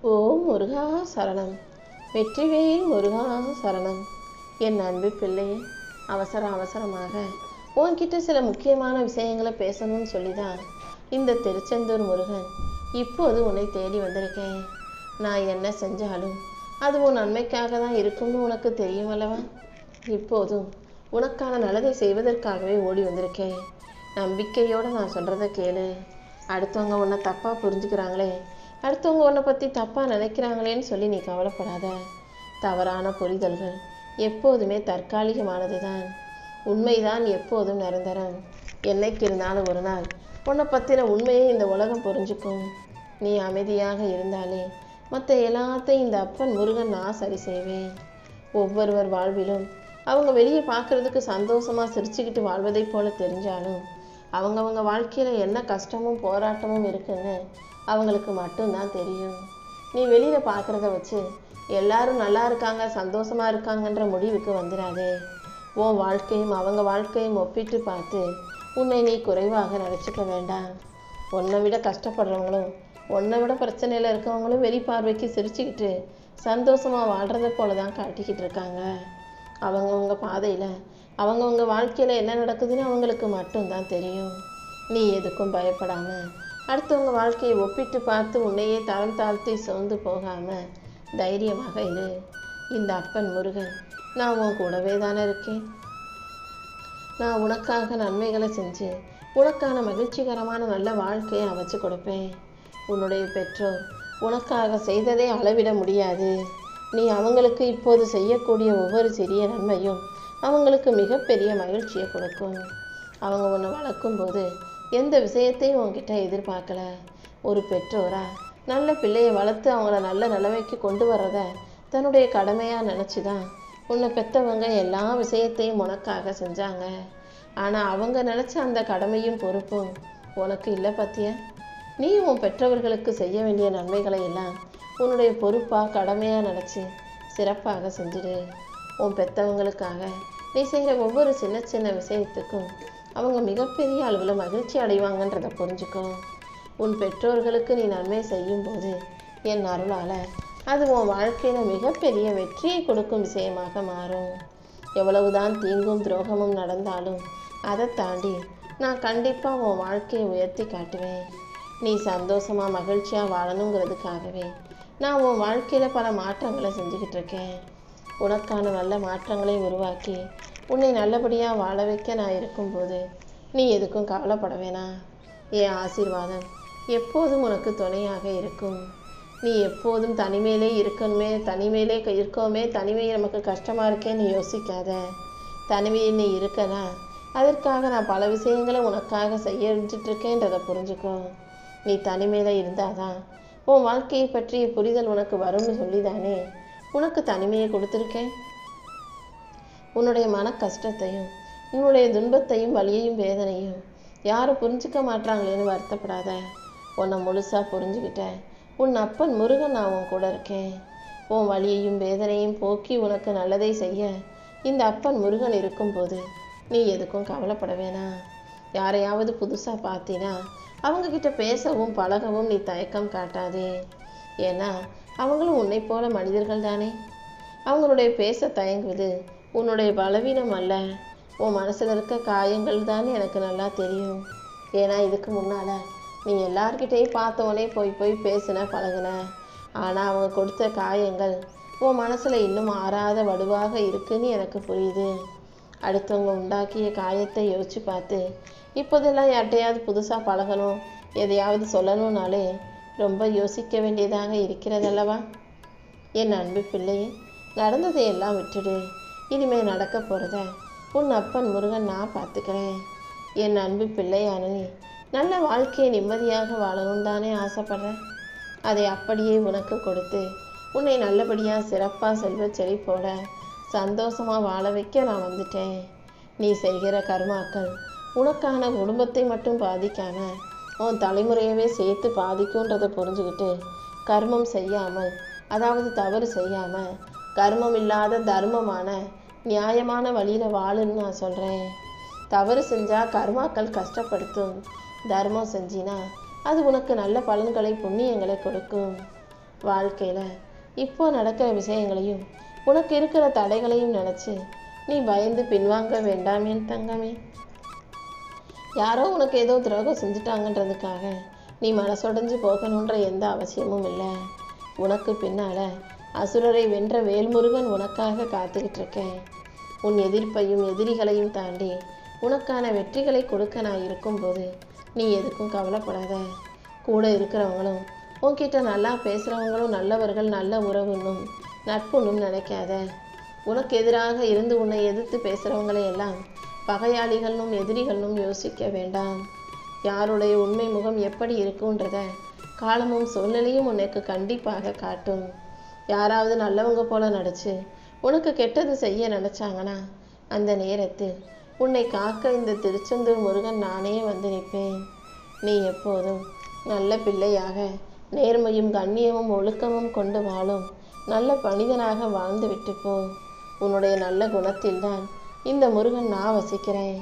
ஓம் முருகா சரணம். வெற்றிவேல் முருகா சரணம். என் அன்பு பிள்ளையே, அவசரமாக உன்கிட்ட சில முக்கியமான விஷயங்களை பேசணும்னு சொல்லிதான் இந்த திருச்செந்தூர் முருகன் இப்போது உன்னை தேடி வந்திருக்கேன். நான் என்ன செஞ்சாலும் அது உன் நன்மைக்காக தான் இருக்கும்னு உனக்கு தெரியும் அல்லவா? இப்போதும் உனக்கான நல்லதை செய்வதற்காகவே ஓடி வந்திருக்கேன். நம்பிக்கையோடு நான் சொல்கிறத கேளு. அடுத்தவங்க உன்னை தப்பாக புரிஞ்சுக்கிறாங்களே, அடுத்தவங்க உன்னை பற்றி தப்பாக நினைக்கிறாங்களேன்னு சொல்லி நீ கவலைப்படாத. தவறான புரிதல்கள் எப்போதுமே தற்காலிகமானது தான். உண்மைதான் எப்போதும் நிரந்தரம். என்னைக்கு இருந்தாலும் ஒரு நாள் உன்னை பற்றின உண்மையை இந்த உலகம் புரிஞ்சுக்கும். நீ அமைதியாக இருந்தாலே மற்ற எல்லாத்தையும் இந்த அப்பன் முருகன் நான் சரி செய்வேன். ஒவ்வொருவர் வாழ்விலும் அவங்க வெளியே பார்க்குறதுக்கு சந்தோஷமாக சிரிச்சுக்கிட்டு வாழ்வதை போல தெரிஞ்சாலும் அவங்கவுங்க வாழ்க்கையில் என்ன கஷ்டமும் போராட்டமும் இருக்குன்னு அவங்களுக்கு மட்டும்தான் தெரியும். நீ வெளியில் பார்க்குறத வச்சு எல்லாரும் நல்லா இருக்காங்க, சந்தோஷமாக இருக்காங்கன்ற முடிவுக்கு வந்துடாதே. உன் வாழ்க்கையும் அவங்க வாழ்க்கையும் ஒப்பிட்டு பார்த்து உன்னை நீ குறைவாக நினச்சிக்க வேண்டாம். உன்னை விட கஷ்டப்படுறவங்களும் உன்னை விட பிரச்சனையில் இருக்கவங்களும் வெளிப்பார்வைக்கு சிரிச்சுக்கிட்டு சந்தோஷமாக வாழ்கிறத போல தான் காட்டிக்கிட்டு இருக்காங்க. அவங்கவுங்க பாதையில் அவங்கவுங்க வாழ்க்கையில் என்ன நடக்குதுன்னு அவங்களுக்கு மட்டும்தான் தெரியும். நீ எதுக்கும் பயப்படாமல் அடுத்தவங்க வாழ்க்கையை ஒப்பிட்டு பார்த்து உன்னையே தரம் தாழ்த்தி சோர்ந்து போகாமல் தைரியமாக இரு. இந்த அப்பன் முருகன் நான் உன் கூடவே தானே இருக்கேன். நான் உனக்காக நன்மைகளை செஞ்சு உனக்கான மகிழ்ச்சிகரமான நல்ல வாழ்க்கையை அமைச்சு கொடுப்பேன். உன்னுடைய பெற்றோர் உனக்காக செய்ததே அளவிட முடியாது. நீ அவங்களுக்கு இப்போது செய்யக்கூடிய ஒவ்வொரு சிறிய நன்மையும் அவங்களுக்கு மிகப்பெரிய மகிழ்ச்சியை கொடுக்கும். அவங்க உன்னை வளர்க்கும்போது எந்த விஷயத்தையும் உன்கிட்ட எதிர்பார்க்கல. ஒரு பெற்றோரா நல்ல பிள்ளையை வளர்த்து அவங்கள நல்ல நிலைமைக்கு கொண்டு வர்றத தன்னுடைய கடமையாக நினச்சி தான் உன்னை பெற்றவங்க எல்லா விஷயத்தையும் உனக்காக செஞ்சாங்க. ஆனால் அவங்க நினச்ச அந்த கடமையும் பொறுப்பும் உனக்கு இல்லை பத்தியா? நீ உன் பெற்றவர்களுக்கு செய்ய வேண்டிய நன்மைகளை எல்லாம் உன்னுடைய பொறுப்பாக கடமையாக நினச்சி சிறப்பாக செஞ்சிடு. உன் பெற்றவங்களுக்காக நீ செய்கிற ஒவ்வொரு சின்ன சின்ன விஷயத்துக்கும் அவங்க மிகப்பெரிய அளவில் மகிழ்ச்சி அடைவாங்கன்றதை புரிஞ்சுக்கோ. உன் பெற்றோர்களுக்கு நீ நன்மை செய்யும்போது என் அருளால் அது உன் வாழ்க்கையில் மிகப்பெரிய வெற்றியை கொடுக்கும் விஷயமாக மாறும். எவ்வளவுதான் தீங்கும் துரோகமும் நடந்தாலும் அதை தாண்டி நான் கண்டிப்பாக உன் வாழ்க்கையை உயர்த்தி காட்டுவேன். நீ சந்தோஷமாக மகிழ்ச்சியாக வாழணுங்கிறதுக்காகவே நான் உன் வாழ்க்கையில் பல மாற்றங்களை செஞ்சுக்கிட்டு இருக்கேன். உனக்கான நல்ல மாற்றங்களை உருவாக்கி உன்னை நல்லபடியாக வாழ வைக்க நான் இருக்கும்போது நீ எதுக்கும் கவலைப்பட வேணாம். என் ஆசீர்வாதம் எப்போதும் உனக்கு துணையாக இருக்கும். நீ எப்போதும் தனிமையிலே இருக்கோமே, தனிமையை நமக்கு கஷ்டமாக இருக்கேன்னு யோசிக்காத. தனிமையில் நீ இருக்கனா அதற்காக நான் பல விஷயங்களை உனக்காக செய்யறதுட்ருக்கேன்றதை புரிஞ்சுக்கோ. நீ தனிமையில் இருந்தாதான் உன் வாழ்க்கையை பற்றிய புரிதல் உனக்கு வரும்னு சொல்லிதானே உனக்கு தனிமையை கொடுத்துருக்கேன். உன்னுடைய மன கஷ்டத்தையும் உன்னுடைய துன்பத்தையும் வலியையும் வேதனையும் யாரும் புரிஞ்சிக்க மாட்டாங்களேன்னு வருத்தப்படாத. உன்னை முழுசாக புரிஞ்சுக்கிட்டேன். உன் அப்பன் முருகன் நான் உன் கூட இருக்கேன். உன் வலியையும் வேதனையும் போக்கி உனக்கு நல்லதை செய்ய இந்த அப்பன் முருகன் இருக்கும்போது நீ எதுக்கும் கவலைப்பட வேணாம். யாரையாவது புதுசாக பார்த்தினா அவங்கக்கிட்ட பேசவும் பழகவும் நீ தயக்கம் காட்டாதே. ஏன்னா அவங்களும் உன்னை போல மனிதர்கள் தானே. அவங்களுடைய பேச தயங்குவது உன்னுடைய பலவீனம் அல்ல, உன் மனசில் இருக்க காயங்கள் தான் எனக்கு நல்லா தெரியும். ஏன்னா இதுக்கு முன்னால் நீ எல்லார்கிட்டையும் பார்த்தவனே போய் பேசின பழகின. ஆனால் அவங்க கொடுத்த காயங்கள் உன் மனசில் இன்னும் ஆறாத வடுவாக இருக்குன்னு எனக்கு புரியுது. அடுத்தவங்க உண்டாக்கிய காயத்தை யோசித்து பார்த்து இப்போதெல்லாம் யார்கிட்டையாவது புதுசாக பழகணும், எதையாவது சொல்லணும்னாலே ரொம்ப யோசிக்க வேண்டியதாக இருக்கிறதல்லவா? என் அன்பு பிள்ளையே, நடந்ததை எல்லாம் விட்டுடு. இனிமேல் நடக்க போகிறத உன் அப்பன் முருகன் நான் பார்த்துக்கிறேன். என் அன்பு பிள்ளையான நீ நல்ல வாழ்க்கையை நிம்மதியாக வாழணும் தானே ஆசைப்படுறேன். அதை அப்படியே உனக்கு கொடுத்து உன்னை நல்லபடியாக சிறப்பாக செல்வ செழிப்போட சந்தோஷமாக வாழ வைக்க நான் வந்துட்டேன். நீ செய்கிற கர்மாக்கள் உனக்கான குடும்பத்தை மட்டும் பாதிக்காமல் உன் தலைமுறையவே சேர்த்து பாதிக்கும்ன்றதை புரிஞ்சுக்கிட்டு கர்மம் செய்யாமல், அதாவது தவறு செய்யாமல் கர்மம் இல்லாத தர்மமான நியாயமான வழியில் வாழுன்னு நான் சொல்கிறேன். தவறு செஞ்சால் கர்மாக்கள் கஷ்டப்படுத்தும். தர்மம் செஞ்சினா அது உனக்கு நல்ல பலன்களை புண்ணியங்களை கொடுக்கும். வாழ்க்கையில் இப்போ நடக்கிற விஷயங்களையும் உனக்கு இருக்கிற தடைகளையும் நினச்சி நீ பயந்து பின்வாங்க வேண்டாம் என் தங்கமே. யாரோ உனக்கு ஏதோ துரோகம் செஞ்சுட்டாங்கன்றதுக்காக நீ மனசொடைஞ்சு போகணுன்ற எந்த அவசியமும் இல்லை. உனக்கு பின்னால் அசுரரை வென்ற வேல்முருகன் உனக்காக காத்துக்கிட்டு இருக்கேன். உன் எதிர்ப்பையும் எதிரிகளையும் தாண்டி உனக்கான வெற்றிகளை கொடுக்க நான் இருக்கும்போது நீ எதுக்கும் கவலைப்படாத. கூட இருக்கிறவங்களும் உன்கிட்ட நல்லா பேசுகிறவங்களும் நல்லவர்கள், நல்ல உறவுன்னும் நட்புன்னும் நினைக்காத. உனக்கு எதிராக இருந்து உன்னை எதிர்த்து பேசுகிறவங்களையெல்லாம் பகையாளிகள்னும் எதிரிகள்னும் யோசிக்க வேண்டாம். யாருடைய உண்மை முகம் எப்படி இருக்குன்றத காலமும் சூழ்நிலையும் உனக்கு கண்டிப்பாக காட்டும். யாராவது நல்லவங்க போல நடிச்சு உனக்கு கெட்டது செய்ய நினச்சாங்கன்னா அந்த நேரத்தில் உன்னை காக்க இந்த திருச்செந்தூர் முருகன் நானே வந்து நிற்பேன். நீ எப்போதும் நல்ல பிள்ளையாக நேர்மையும் கண்ணியமும் ஒழுக்கமும் கொண்டு வாழும் நல்ல மனிதனாக வாழ்ந்து விட்டு போ. உன்னுடைய நல்ல குணத்தில்தான் இந்த முருகன் நான் வசிக்கிறேன்.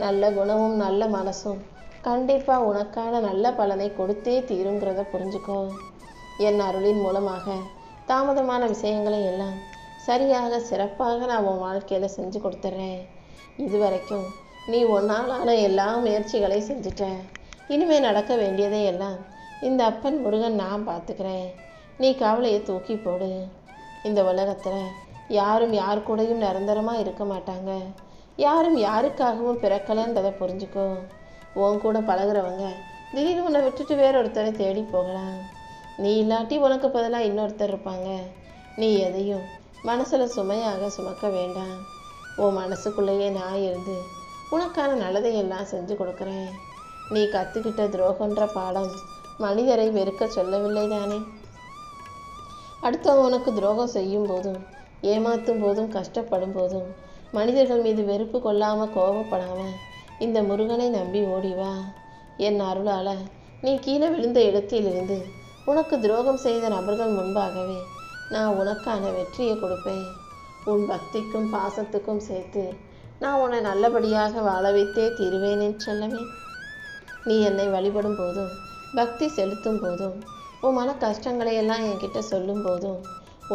நல்ல குணமும் நல்ல மனசும் கண்டிப்பாக உனக்கான நல்ல பலனை கொடுத்தே தீருங்கிறத புரிஞ்சுக்கோ. என் அருளின் மூலமாக தாமதமான விஷயங்களை எல்லாம் சரியாக சிறப்பாக நான் உன் வாழ்க்கையில் செஞ்சு கொடுத்துட்றேன். இதுவரைக்கும் நீ ஒன்னாலான எல்லா முயற்சிகளையும் செஞ்சுட்ட. இனிமேல் நடக்க வேண்டியதை எல்லாம் இந்த அப்பன் முருகன் நான் பார்த்துக்கிறேன். நீ கவலையை தூக்கி போடு. இந்த உலகத்தில் யாரும் யார் கூடயும் நிரந்தரமாக இருக்க மாட்டாங்க. யாரும் யாருக்காகவும் பிறக்கலைன்றதை புரிஞ்சுக்கோ. உன் கூட பழகிறவங்க திடீர்னு உன்னை விட்டுட்டு வேறொருத்தரை தேடி போகலாம். நீ இல்லாட்டி உனக்கு பதிலாக இன்னொருத்தர் இருப்பாங்க. நீ எதையும் மனசில் சுமையாக சுமக்க வேண்டாம். உன் மனசுக்குள்ளேயே நான் இருந்து உனக்கான நல்லதையெல்லாம் செஞ்சு கொடுக்குறேன். நீ கற்றுக்கிட்ட துரோகன்ற பாடம் மனிதரை வெறுக்க சொல்லவில்லை தானே. அடுத்தவன் உனக்கு துரோகம் செய்யும் போதும் ஏமாற்றும் போதும் கஷ்டப்படும் போதும் மனிதர்கள் மீது வெறுப்பு கொள்ளாமல் கோபப்படாமல் இந்த முருகனை நம்பி ஓடிவா. என் அருளால் நீ கீழே விழுந்த இடத்திலிருந்து உனக்கு துரோகம் செய்த நபர்கள் முன்பாகவே நான் உனக்கான வெற்றியை கொடுப்பேன். உன் பக்திக்கும் பாசத்துக்கும் சேர்த்து நான் உன்னை நல்லபடியாக வாழ வைத்தே தீருவேன் என் செல்லமே. நீ என்னை வழிபடும் போதும் பக்தி செலுத்தும் போதும் உன் மன கஷ்டங்களையெல்லாம் என்கிட்ட சொல்லும் போதும்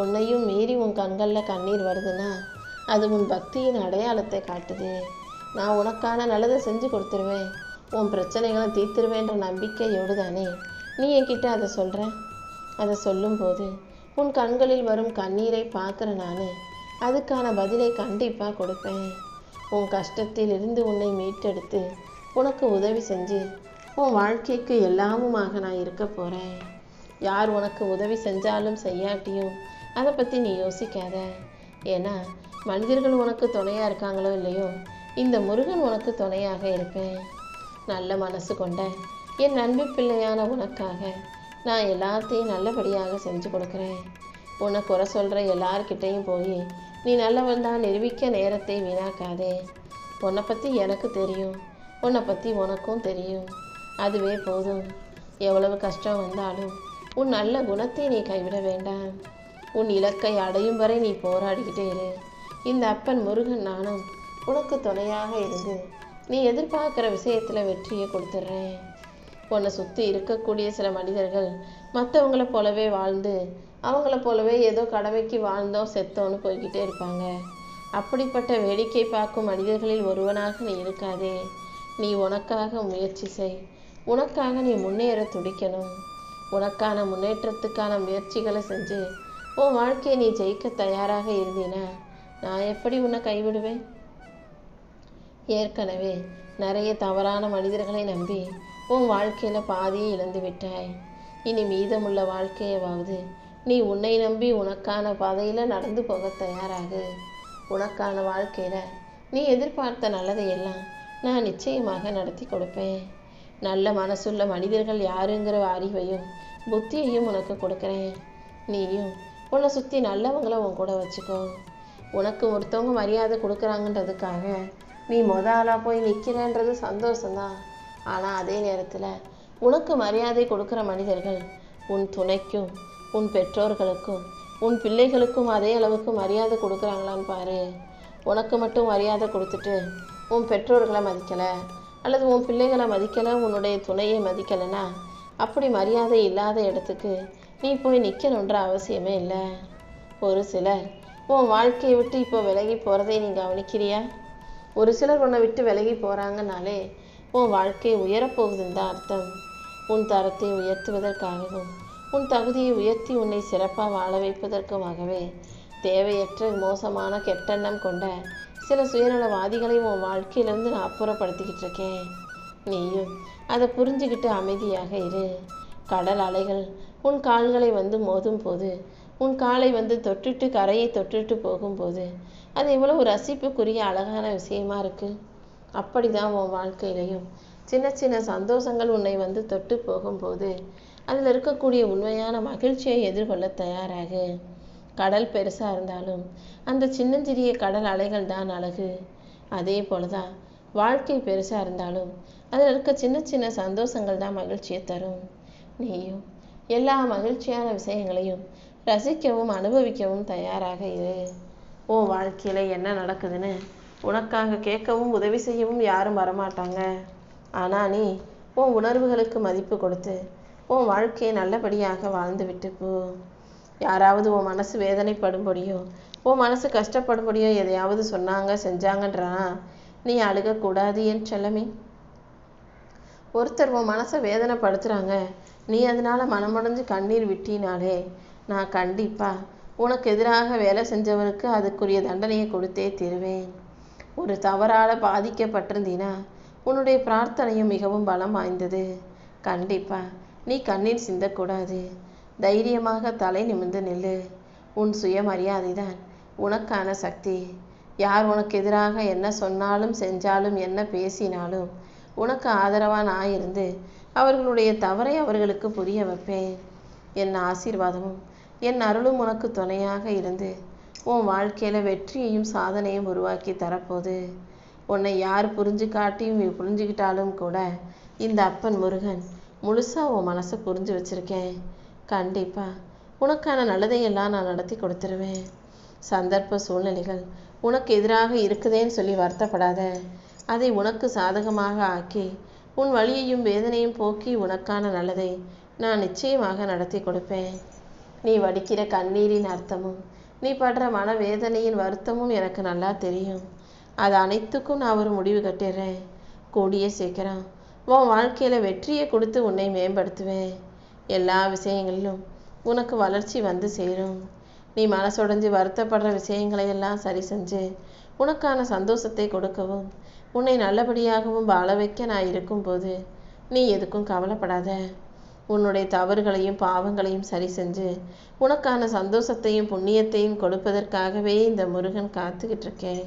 உன்னையும் மீறி உன் கண்களில் கண்ணீர் வருதுன்னா அது உன் பக்தியின் அடையாளத்தை காட்டுது. நான் உனக்கான நல்லதை செஞ்சு கொடுத்துருவேன், உன் பிரச்சனைகளை தீர்த்துருவேன்ற நம்பிக்கையோடு தானே நீ என்கிட்ட அதை சொல்கிற. அதை சொல்லும்போது உன் கண்களில் வரும் கண்ணீரை பார்க்குற நான் அதுக்கான பதிலை கண்டிப்பாக கொடுப்பேன். உன் கஷ்டத்தில் இருந்து உன்னை மீட்டெடுத்து உனக்கு உதவி செஞ்சு உன் வாழ்க்கைக்கு எல்லாமுமாக நான் இருக்க போகிறேன். யார் உனக்கு உதவி செஞ்சாலும் செய்யாட்டியும் அதை பற்றி நீ யோசிக்காத. ஏன்னா மனிதர்கள் உனக்கு துணையாக இருக்காங்களோ இல்லையோ இந்த முருகன் உனக்கு துணையாக இருப்பேன். நல்ல மனசு கொண்ட என் அன்பு பிள்ளையான உனக்காக நான் எல்லாத்தையும் நல்லபடியாக செஞ்சு கொடுக்குறேன். உன்னை குறை சொல்கிற எல்லார்கிட்டையும் போய் நீ நல்லவன் தான் நிரூபிக்க நேரத்தை வீணாக்காதே. உன்னை பற்றி எனக்கு தெரியும், உன்னை பற்றி உனக்கும் தெரியும். அதுவே போதும். எவ்வளவு கஷ்டம் வந்தாலும் உன் நல்ல குணத்தை நீ கைவிட வேண்டாம். உன் இலக்கை அடையும் வரை நீ போராடிக்கிட்டே இரு. இந்த அப்பன் முருகன் நானும் உனக்கு துணையாக இருந்து நீ எதிர்பார்க்குற விஷயத்தில் வெற்றியை கொடுத்துட்றேன். உன்னை சுற்றி இருக்கக்கூடிய சில மனிதர்கள் மற்றவங்கள போலவே வாழ்ந்து அவங்கள போலவே ஏதோ கடமைக்கு வாழ்ந்தோம் செத்தோன்னு போய்கிட்டே இருப்பாங்க. அப்படிப்பட்ட வேடிக்கை பார்க்கும் மனிதர்களில் ஒருவனாக நீ இருக்காதே. நீ உனக்காக முயற்சி செய். உனக்காக நீ முன்னேற துடிக்கணும். உனக்கான முன்னேற்றத்துக்கான முயற்சிகளை செஞ்சு உன் வாழ்க்கையை நீ ஜெயிக்க தயாராக இருந்தீனா நான் எப்படி உன்னை கைவிடுவேன்? ஏற்கனவே நிறைய தவறான மனிதர்களை நம்பி உன் வாழ்க்கையில் பாதியை இழந்து விட்டாய். இனி மீதமுள்ள வாழ்க்கையவாவது நீ உன்னை நம்பி உனக்கான பாதையில் நடந்து போக தயாராகு. உனக்கான வாழ்க்கையில் நீ எதிர்பார்த்த நல்லதையெல்லாம் நான் நிச்சயமாக நடத்தி கொடுப்பேன். நல்ல மனசுள்ள மனிதர்கள் யாருங்கிற அறிவையும் புத்தியையும் உனக்கு கொடுக்குறேன். நீயும் உன்னை சுற்றி நல்லவங்களை உன் கூட வச்சுக்கோ. உனக்கு ஒருத்தவங்க மரியாதை கொடுக்குறாங்கன்றதுக்காக நீ ஆளாக போய் நிற்கிறேன்றது சந்தோஷம்தான். ஆனால் அதே நேரத்தில் உனக்கு மரியாதை கொடுக்குற மனிதர்கள் உன் துணைக்கும் உன் பெற்றோர்களுக்கும் உன் பிள்ளைகளுக்கும் அதே அளவுக்கு மரியாதை கொடுக்குறாங்களான்னு பாரு. உனக்கு மட்டும் மரியாதை கொடுத்துட்டு உன் பெற்றோர்களை மதிக்கலை அல்லது உன் பிள்ளைகளை மதிக்கலை, உன்னுடைய துணையை மதிக்கலைன்னா அப்படி மரியாதை இல்லாத இடத்துக்கு நீ போய் நிற்கணுன்ற அவசியமே இல்லை. ஒரு சிலர் உன் வாழ்க்கையை விட்டு இப்போ விலகி போகிறதை நீ கவனிக்கிறியா? ஒரு சிலர் உன்னை விட்டு விலகி போகிறாங்கனாலே உன் வாழ்க்கை உயரப்போகுதுன்னு தான் அர்த்தம். உன் தரத்தை உயர்த்துவதற்காகவும் உன் தகுதியை உயர்த்தி உன்னை சிறப்பாக வாழ வைப்பதற்குமாகவே தேவையற்ற மோசமான கெட்டெண்ணம் கொண்ட சில சுயநலவாதிகளை உன் வாழ்க்கையிலேருந்து நான் அப்புறப்படுத்திக்கிட்டு இருக்கேன். நீயும் அதை புரிஞ்சுக்கிட்டு அமைதியாக இரு. கடல் அலைகள் உன் கால்களை வந்து மோதும் போது, உன் காலை வந்து தொட்டுட்டு கரையை தொட்டுட்டு போகும்போது அது எவ்வளவு ரசிப்புக்குரிய அழகான விஷயமா இருக்கு. அப்படிதான் உன் வாழ்க்கையிலையும் சின்ன சின்ன சந்தோஷங்கள் உன்னை வந்து தொட்டு போகும்போது அதில் இருக்கக்கூடிய உண்மையான மகிழ்ச்சியை எதிர்கொள்ள தயாராகு. கடல் பெருசாக இருந்தாலும் அந்த சின்னஞ்சிறிய கடல் அலைகள் தான் அழகு. அதே போலதான் வாழ்க்கை பெருசாக இருந்தாலும் அதில் இருக்க சின்ன சின்ன சந்தோஷங்கள் தான் மகிழ்ச்சியை தரும். நீயும் எல்லா மகிழ்ச்சியான விஷயங்களையும் ரசிக்கவும் அனுபவிக்கவும் தயாராக இரு. உன் வாழ்க்கையில் என்ன நடக்குதுன்னு உனக்காக கேட்கவும் உதவி செய்யவும் யாரும் வரமாட்டாங்க. ஆனால் நீ உன் உணர்வுகளுக்கு மதிப்பு கொடுத்து உன் வாழ்க்கையை நல்லபடியாக வாழ்ந்து விட்டு போ. யாராவது உன் மனசு வேதனைப்படும்படியோ உன் மனசு கஷ்டப்படும்படியோ எதையாவது சொன்னாங்க செஞ்சாங்கன்றா நீ அழுகக்கூடாது என் செல்லமே. ஒருத்தர் உன் மனசை வேதனைப்படுத்துகிறாங்க, நீ அதனால மனமுடைஞ்சு கண்ணீர் விட்டினாலே நான் கண்டிப்பாக உனக்கு எதிராக வேலை செஞ்சவருக்கு அதுக்குரிய தண்டனையை கொடுத்தே தீருவேன். ஒரு தவறால் பாதிக்கப்பட்டிருந்தீனா உன்னுடைய பிரார்த்தனையும் மிகவும் பலம் வாய்ந்தது. கண்டிப்பாக நீ கண்ணீர் சிந்தக்கூடாது. தைரியமாக தலை நிமிர்ந்து நில்லு. உன் சுயமரியாதை தான் உனக்கான சக்தி. யார் உனக்கு எதிராக என்ன சொன்னாலும் செஞ்சாலும் என்ன பேசினாலும் உனக்கு ஆதரவாக நான் இருந்து அவர்களுடைய தவறை அவர்களுக்கு புரிய வைப்பேன். என் ஆசீர்வாதமும் என் அருளும் உனக்கு துணையாக இருந்து உன் வாழ்க்கையில் வெற்றியையும் சாதனையும் உருவாக்கி தரப்போகுது. உன்னை யார் புரிஞ்சுக்கிட்டாலும் கூட இந்த அப்பன் முருகன் முழுசாக உன் மனசை புரிஞ்சு வச்சுருக்கேன். கண்டிப்பாக உனக்கான நல்லதையெல்லாம் நான் நடத்தி கொடுத்துருவேன். சந்தர்ப்ப சூழ்நிலைகள் உனக்கு எதிராக இருக்குதேன்னு சொல்லி வருத்தப்படாத. அதை உனக்கு சாதகமாக ஆக்கி உன் வலியையும் வேதனையும் போக்கி உனக்கான நல்லதை நான் நிச்சயமாக நடத்தி கொடுப்பேன். நீ வடிக்கிற கண்ணீரின் அர்த்தமும் நீ படுற மனவேதனையின் வருத்தமும் எனக்கு நல்லா தெரியும். அது அனைத்துக்கும் நான் ஒரு முடிவு கட்டிடுறேன். கூடிய சீக்கிரம் உன் வாழ்க்கையில் வெற்றியை கொடுத்து உன்னை மேம்படுத்துவேன். எல்லா விஷயங்களிலும் உனக்கு வளர்ச்சி வந்து சேரும். நீ மனசுடைஞ்சு வருத்தப்படுற விஷயங்களையெல்லாம் சரி செஞ்சு உனக்கான சந்தோஷத்தை கொடுக்கவும் உன்னை நல்லபடியாகவும் வாழ வைக்க நான் இருக்கும்போது நீ எதுக்கும் கவலைப்படாத. உன்னுடைய தவறுகளையும் பாவங்களையும் சரி செஞ்சு உனக்கான சந்தோஷத்தையும் புண்ணியத்தையும் கொடுப்பதற்காகவே இந்த முருகன் காத்துக்கிட்டு இருக்கேன்.